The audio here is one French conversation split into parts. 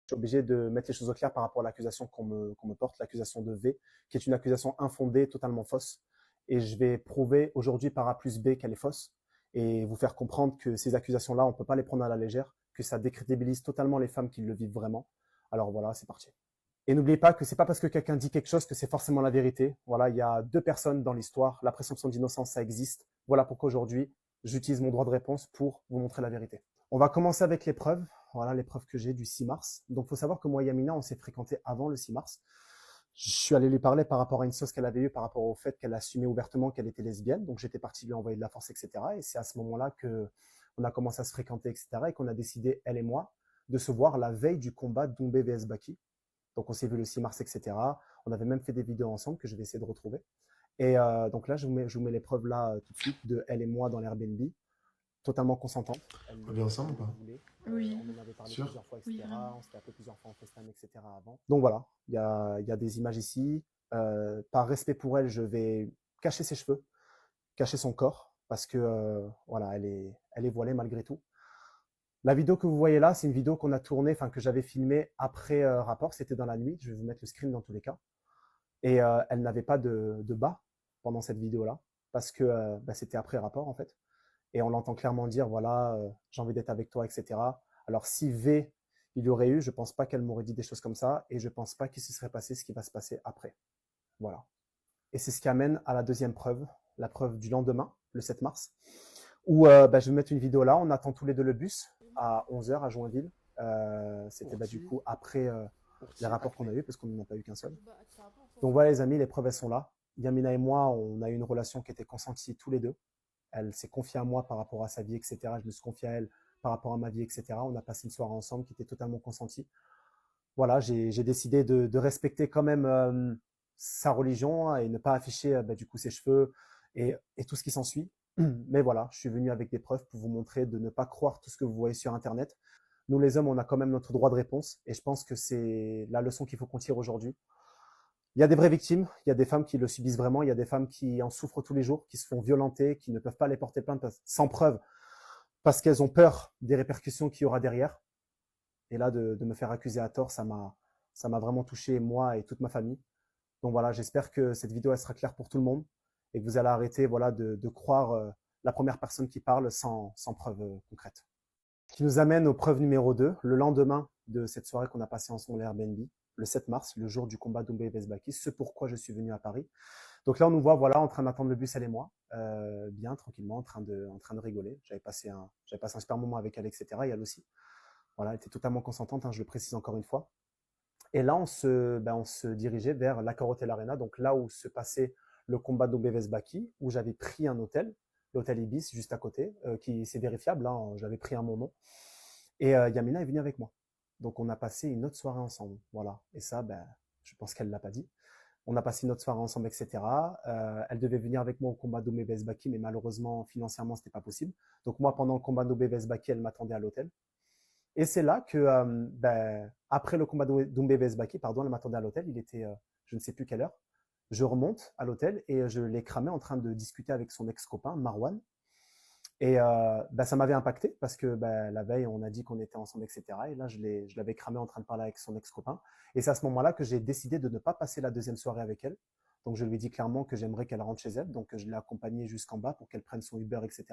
suis obligé de mettre les choses au clair par rapport à l'accusation qu'on me porte, l'accusation de V, qui est une accusation infondée, totalement fausse. Et je vais prouver aujourd'hui par A plus B qu'elle est fausse et vous faire comprendre que ces accusations-là, on ne peut pas les prendre à la légère, que ça décrédibilise totalement les femmes qui le vivent vraiment. Alors voilà, c'est parti. Et n'oubliez pas que c'est pas parce que quelqu'un dit quelque chose que c'est forcément la vérité. Voilà, il y a deux personnes dans l'histoire. La présomption d'innocence, ça existe. Voilà pourquoi aujourd'hui, j'utilise mon droit de réponse pour vous montrer la vérité. On va commencer avec les preuves. Voilà les preuves que j'ai du 6 mars. Donc, il faut savoir que moi et Yamina, on s'est fréquentés avant le 6 mars. Je suis allé lui parler par rapport à une sauce qu'elle avait eue, par rapport au fait qu'elle assumait ouvertement qu'elle était lesbienne. Donc, j'étais parti lui envoyer de la force, etc. Et c'est à ce moment-là que on a commencé à se fréquenter, etc. Et qu'on a décidé, elle et moi, de se voir la veille du combat Doumbé vs Baki. Donc, on s'est vu le 6 mars, etc. On avait même fait des vidéos ensemble que je vais essayer de retrouver. Et donc là, je vous mets les preuves là tout de suite de elle et moi dans l'Airbnb, totalement consentante. On revient ensemble ou pas? Oui. On en avait parlé Sûr? plusieurs fois, Oui, etc. vraiment. On s'était appelé plusieurs fois en FaceTime, etc. avant. Donc voilà, il y a des images ici. Par respect pour elle, je vais cacher ses cheveux, cacher son corps, parce que voilà, elle est voilée malgré tout. La vidéo que vous voyez là, c'est une vidéo qu'on a tournée, enfin que j'avais filmée après rapport. C'était dans la nuit. Je vais vous mettre le screen dans tous les cas. Et elle n'avait pas de bas pendant cette vidéo-là, parce que c'était après rapport en fait. Et on l'entend clairement dire, voilà, j'ai envie d'être avec toi, etc. Alors si V, il y aurait eu, je pense pas qu'elle m'aurait dit des choses comme ça, et je pense pas qu'il se serait passé ce qui va se passer après. Voilà. Et c'est ce qui amène à la deuxième preuve, la preuve du lendemain, le 7 mars, où je vais mettre une vidéo là, on attend tous les deux le bus à 11 h à Joinville. C'était du coup après les rapports qu'on a eu, parce qu'on n'en a pas eu qu'un seul. Donc voilà les amis, les preuves elles sont là. Yamina et moi, on a eu une relation qui était consentie tous les deux. Elle s'est confiée à moi par rapport à sa vie, etc. Je me suis confié à elle par rapport à ma vie, etc. On a passé une soirée ensemble qui était totalement consentie. Voilà, j'ai décidé de respecter quand même sa religion et ne pas afficher du coup ses cheveux et tout ce qui s'ensuit. Mais voilà, je suis venu avec des preuves pour vous montrer de ne pas croire tout ce que vous voyez sur Internet. Nous les hommes, on a quand même notre droit de réponse et je pense que c'est la leçon qu'il faut qu'on tire aujourd'hui. Il y a des vraies victimes, il y a des femmes qui le subissent vraiment, il y a des femmes qui en souffrent tous les jours, qui se font violenter, qui ne peuvent pas aller porter plainte sans preuve parce qu'elles ont peur des répercussions qu'il y aura derrière. Et là, de me faire accuser à tort, ça m'a vraiment touché, moi et toute ma famille. Donc voilà, j'espère que cette vidéo elle sera claire pour tout le monde et que vous allez arrêter voilà, de croire la première personne qui parle sans preuve concrète. Ce qui nous amène aux preuves numéro 2, le lendemain de cette soirée qu'on a passée ensemble à Airbnb, le 7 mars, le jour du combat Doumbé vs Baki, ce pourquoi je suis venu à Paris. Donc là, on nous voit voilà, en train d'attendre le bus, elle et moi, bien tranquillement, en train de rigoler. J'avais passé un super moment avec elle, etc. Et elle aussi. Voilà, elle était totalement consentante, hein, je le précise encore une fois. Et là, on se dirigeait vers l'Accor Hotel Arena, donc là où se passait le combat Doumbé vs Baki, où j'avais pris un hôtel, l'hôtel Ibis, juste à côté, qui c'est vérifiable, hein, j'avais pris un mon nom. Et Yamina est venue avec moi. Donc on a passé une autre soirée ensemble. Voilà. Et ça, je pense qu'elle ne l'a pas dit. On a passé une autre soirée ensemble, etc. Elle devait venir avec moi au combat Doumbé vs Baki, mais malheureusement, financièrement, c'était pas possible. Donc moi, pendant le combat Doumbé vs Baki, elle m'attendait à l'hôtel. Et c'est là que, après le combat Doumbé vs Baki, pardon, elle m'attendait à l'hôtel. Il était, je ne sais plus quelle heure. Je remonte à l'hôtel et je l'ai cramé en train de discuter avec son ex-copain, Marwan. Et ça m'avait impacté parce que la veille, on a dit qu'on était ensemble, etc. Et là, je l'avais cramé en train de parler avec son ex-copain. Et c'est à ce moment-là que j'ai décidé de ne pas passer la deuxième soirée avec elle. Donc, je lui ai dit clairement que j'aimerais qu'elle rentre chez elle. Donc, je l'ai accompagnée jusqu'en bas pour qu'elle prenne son Uber, etc.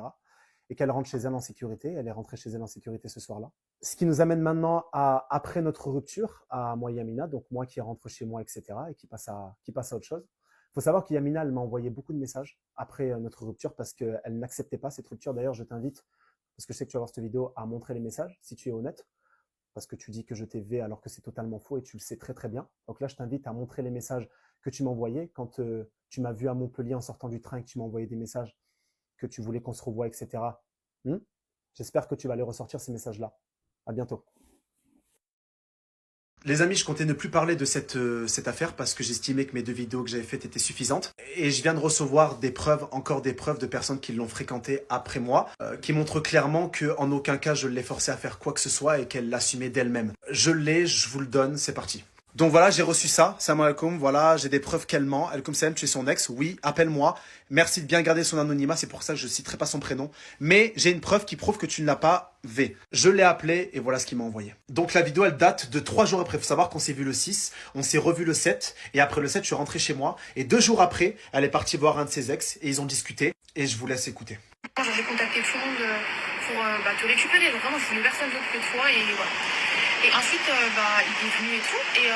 Et qu'elle rentre chez elle en sécurité. Elle est rentrée chez elle en sécurité ce soir-là. Ce qui nous amène maintenant à, après notre rupture, à moi et Yamina. Donc, moi qui rentre chez moi, etc. Et qui passe à autre chose. Il faut savoir que Yamina, elle m'a envoyé beaucoup de messages après notre rupture parce qu'elle n'acceptait pas cette rupture. D'ailleurs, je t'invite, parce que je sais que tu vas voir cette vidéo, à montrer les messages, si tu es honnête, parce que tu dis que je t'ai V alors que c'est totalement faux et tu le sais très très bien. Donc là, je t'invite à montrer les messages que tu m'envoyais quand tu m'as vu à Montpellier en sortant du train et que tu m'as envoyé des messages que tu voulais qu'on se revoie, etc. J'espère que tu vas les ressortir, ces messages-là. À bientôt. Les amis, je comptais ne plus parler de cette affaire parce que j'estimais que mes deux vidéos que j'avais faites étaient suffisantes. Et je viens de recevoir des preuves, encore des preuves de personnes qui l'ont fréquenté après moi, qui montrent clairement qu'en aucun cas je l'ai forcée à faire quoi que ce soit et qu'elle l'assumait d'elle-même. Je l'ai, je vous le donne, c'est parti. Donc voilà, j'ai reçu ça. Salam alaikum. Voilà, j'ai des preuves qu'elle ment. Alaikum salam, tu es son ex. Oui, appelle-moi. Merci de bien garder son anonymat. C'est pour ça que je ne citerai pas son prénom. Mais j'ai une preuve qui prouve que tu ne l'as pas V. Je l'ai appelé et voilà ce qu'il m'a envoyé. Donc la vidéo, elle date de 3 jours après. Il faut savoir qu'on s'est vu le 6, on s'est revu le 7. Et après le 7, je suis rentré chez moi. Et 2 jours après, elle est partie voir un de ses ex. Et ils ont discuté. Et je vous laisse écouter. J'ai contacté tout le monde pour te récupérer. Donc vraiment, je voulais personne d'autre que toi. Et voilà. Et ensuite, il est venu et tout. Et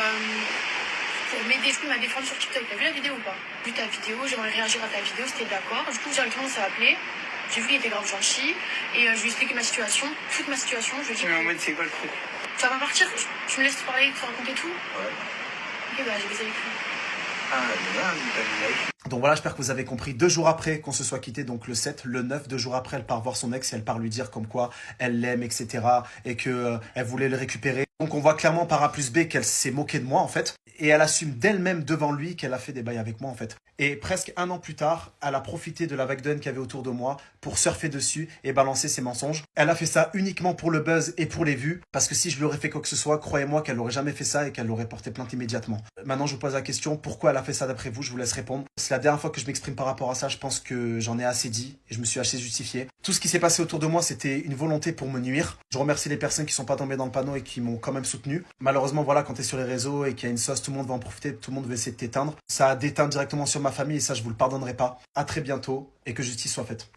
pour m'aider, il m'a défendu sur TikTok. T'as vu la vidéo ou pas? J'ai vu ta vidéo, j'aimerais réagir à ta vidéo, c'était d'accord. Du coup, directement, on s'est appelé. J'ai vu qu'il était grave gentil. Et je lui ai expliqué ma situation, toute ma situation. Je lui ai dit. Mais en mode, c'est quoi le truc? Tu vas pas partir? Tu me laisses te parler, te raconter tout? Ouais. Ok, bah, j'ai baisé avec lui. Ah, donc voilà, j'espère que vous avez compris. 2 jours après qu'on se soit quitté, donc le 7, le 9, 2 jours après, elle part voir son ex et elle part lui dire comme quoi elle l'aime, etc. Et que elle voulait le récupérer. Donc on voit clairement par A plus B qu'elle s'est moquée de moi en fait. Et elle assume d'elle-même devant lui qu'elle a fait des bails avec moi en fait. Et presque 1 an plus tard, elle a profité de la vague de haine qu'il y avait autour de moi pour surfer dessus et balancer ses mensonges. Elle a fait ça uniquement pour le buzz et pour les vues. Parce que si je lui aurais fait quoi que ce soit, croyez-moi qu'elle n'aurait jamais fait ça et qu'elle aurait porté plainte immédiatement. Maintenant, je vous pose la question, pourquoi elle a fait ça d'après vous? Je vous laisse répondre. C'est la dernière fois que je m'exprime par rapport à ça. Je pense que j'en ai assez dit et je me suis assez justifié. Tout ce qui s'est passé autour de moi, c'était une volonté pour me nuire. Je remercie les personnes qui sont pas tombées dans le panneau et qui m'ont quand même soutenu. Malheureusement, voilà, quand t'es sur les réseaux et qu'il y a une sauce, tout le monde va en profiter, tout le monde va essayer de t'éteindre. Ça a déteint directement sur ma famille et ça, je vous le pardonnerai pas. À très bientôt et que justice soit faite.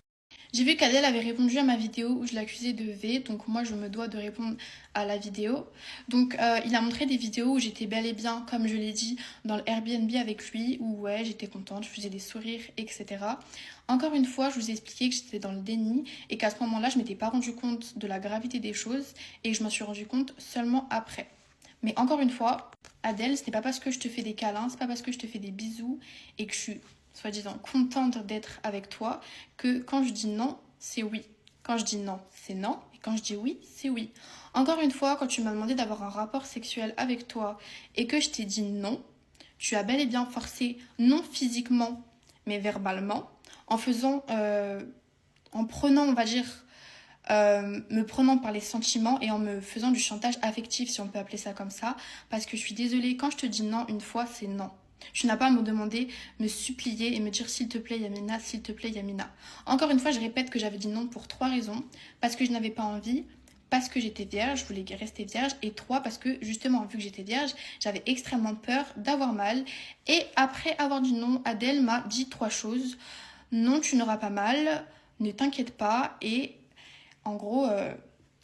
J'ai vu qu'Adèle avait répondu à ma vidéo où je l'accusais de V, donc moi je me dois de répondre à la vidéo. Donc il a montré des vidéos où j'étais bel et bien, comme je l'ai dit, dans le Airbnb avec lui, où ouais, j'étais contente, je faisais des sourires, etc. Encore une fois, je vous ai expliqué que j'étais dans le déni et qu'à ce moment-là, je m'étais pas rendu compte de la gravité des choses et je m'en suis rendu compte seulement après. Mais encore une fois, Adèle, c'est pas parce que je te fais des câlins, c'est pas parce que je te fais des bisous et que je suis soi-disant contente d'être avec toi, que quand je dis non, c'est oui. Quand je dis non, c'est non. Et quand je dis oui, c'est oui. Encore une fois, quand tu m'as demandé d'avoir un rapport sexuel avec toi et que je t'ai dit non, tu as bel et bien forcé, non physiquement, mais verbalement, en faisant, en prenant, on va dire, me prenant par les sentiments et en me faisant du chantage affectif, si on peut appeler ça comme ça, parce que je suis désolée, quand je te dis non une fois, c'est non. Tu n'as pas à me demander, me supplier et me dire s'il te plaît Yamina, s'il te plaît Yamina. Encore une fois, je répète que j'avais dit non pour 3 raisons. Parce que je n'avais pas envie, parce que j'étais vierge, je voulais rester vierge. Et 3, parce que justement, vu que j'étais vierge, j'avais extrêmement peur d'avoir mal. Et après avoir dit non, Adèle m'a dit 3 choses. Non, tu n'auras pas mal, ne t'inquiète pas et en gros...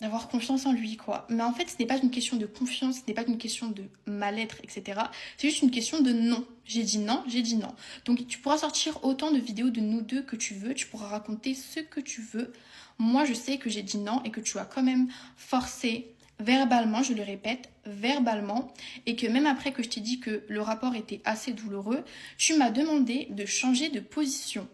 d'avoir confiance en lui, quoi. Mais en fait, ce n'est pas une question de confiance, ce n'est pas une question de mal-être, etc. C'est juste une question de non. J'ai dit non, j'ai dit non. Donc, tu pourras sortir autant de vidéos de nous deux que tu veux, tu pourras raconter ce que tu veux. Moi, je sais que j'ai dit non et que tu as quand même forcé verbalement, je le répète, verbalement, et que même après que je t'ai dit que le rapport était assez douloureux, tu m'as demandé de changer de position.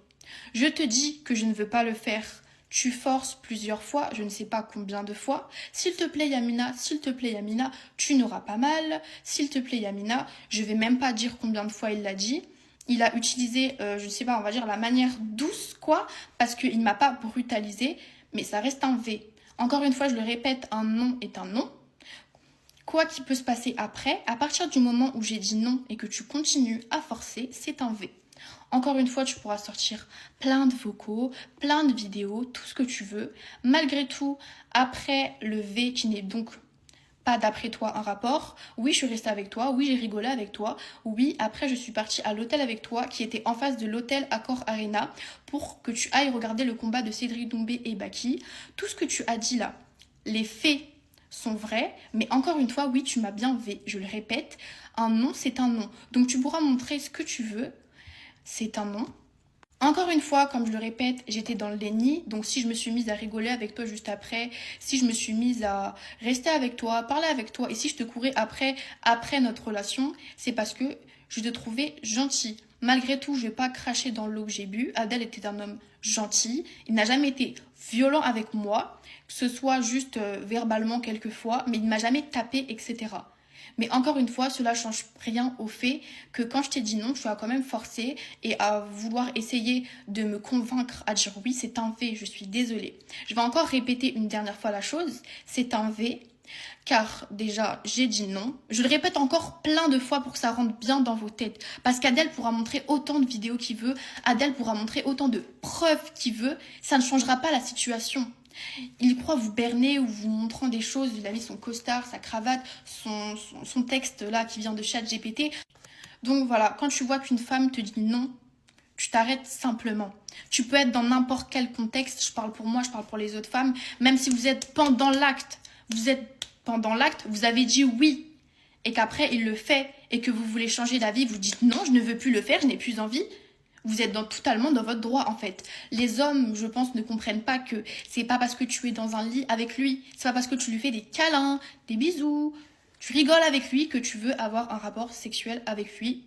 Je te dis que je ne veux pas le faire. Tu forces plusieurs fois, je ne sais pas combien de fois. S'il te plaît Yamina, s'il te plaît Yamina, tu n'auras pas mal. S'il te plaît Yamina, je vais même pas dire combien de fois il l'a dit. Il a utilisé, je ne sais pas, on va dire la manière douce, quoi, parce qu'il ne m'a pas brutalisé, mais ça reste un V. Encore une fois, je le répète, un non est un non. Quoi qu'il peut se passer après, à partir du moment où j'ai dit non et que tu continues à forcer, c'est un V. Encore une fois, tu pourras sortir plein de vocaux, plein de vidéos, tout ce que tu veux. Malgré tout, après le V qui n'est donc pas d'après toi un rapport, oui, je suis restée avec toi, oui, j'ai rigolé avec toi, oui, après je suis partie à l'hôtel avec toi qui était en face de l'hôtel Accor Arena pour que tu ailles regarder le combat de Cédric Doumbé et Baki. Tout ce que tu as dit là, les faits sont vrais, mais encore une fois, oui, tu m'as bien V, je le répète, un non, c'est un non. Donc tu pourras montrer ce que tu veux, c'est un non. Encore une fois, comme je le répète, j'étais dans le déni. Donc si je me suis mise à rigoler avec toi juste après, si je me suis mise à rester avec toi, parler avec toi, et si je te courais après notre relation, c'est parce que je te trouvais gentil. Malgré tout, je vais pas cracher dans l'eau que j'ai bu. Adèle était un homme gentil. Il n'a jamais été violent avec moi, que ce soit juste verbalement quelquefois, mais il ne m'a jamais tapé, etc. Mais encore une fois, cela ne change rien au fait que quand je t'ai dit non, tu as quand même forcé et à vouloir essayer de me convaincre à dire oui, c'est un V, je suis désolée. Je vais encore répéter une dernière fois la chose, c'est un V, Car déjà, j'ai dit non. Je le répète encore plein de fois pour que ça rentre bien dans vos têtes. Parce qu'Adèle pourra montrer autant de vidéos qu'il veut, Adèle pourra montrer autant de preuves qu'il veut, ça ne changera pas la situation. Il croit vous berner ou vous montrant des choses, il a mis son costard, sa cravate, son texte là qui vient de ChatGPT. Donc voilà, quand tu vois qu'une femme te dit non, tu t'arrêtes simplement. Tu peux être dans n'importe quel contexte, je parle pour moi, je parle pour les autres femmes, même si vous êtes pendant l'acte, vous avez dit oui, et qu'après il le fait, et que vous voulez changer d'avis, vous dites non, je ne veux plus le faire, je n'ai plus envie, vous êtes totalement dans votre droit en fait. Les hommes, je pense, ne comprennent pas que c'est pas parce que tu es dans un lit avec lui, c'est pas parce que tu lui fais des câlins, des bisous, tu rigoles avec lui que tu veux avoir un rapport sexuel avec lui.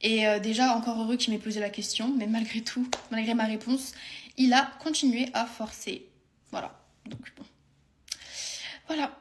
Et déjà, encore heureux qu'il m'ait posé la question, mais malgré tout, malgré ma réponse, il a continué à forcer. Voilà, donc bon. Voilà.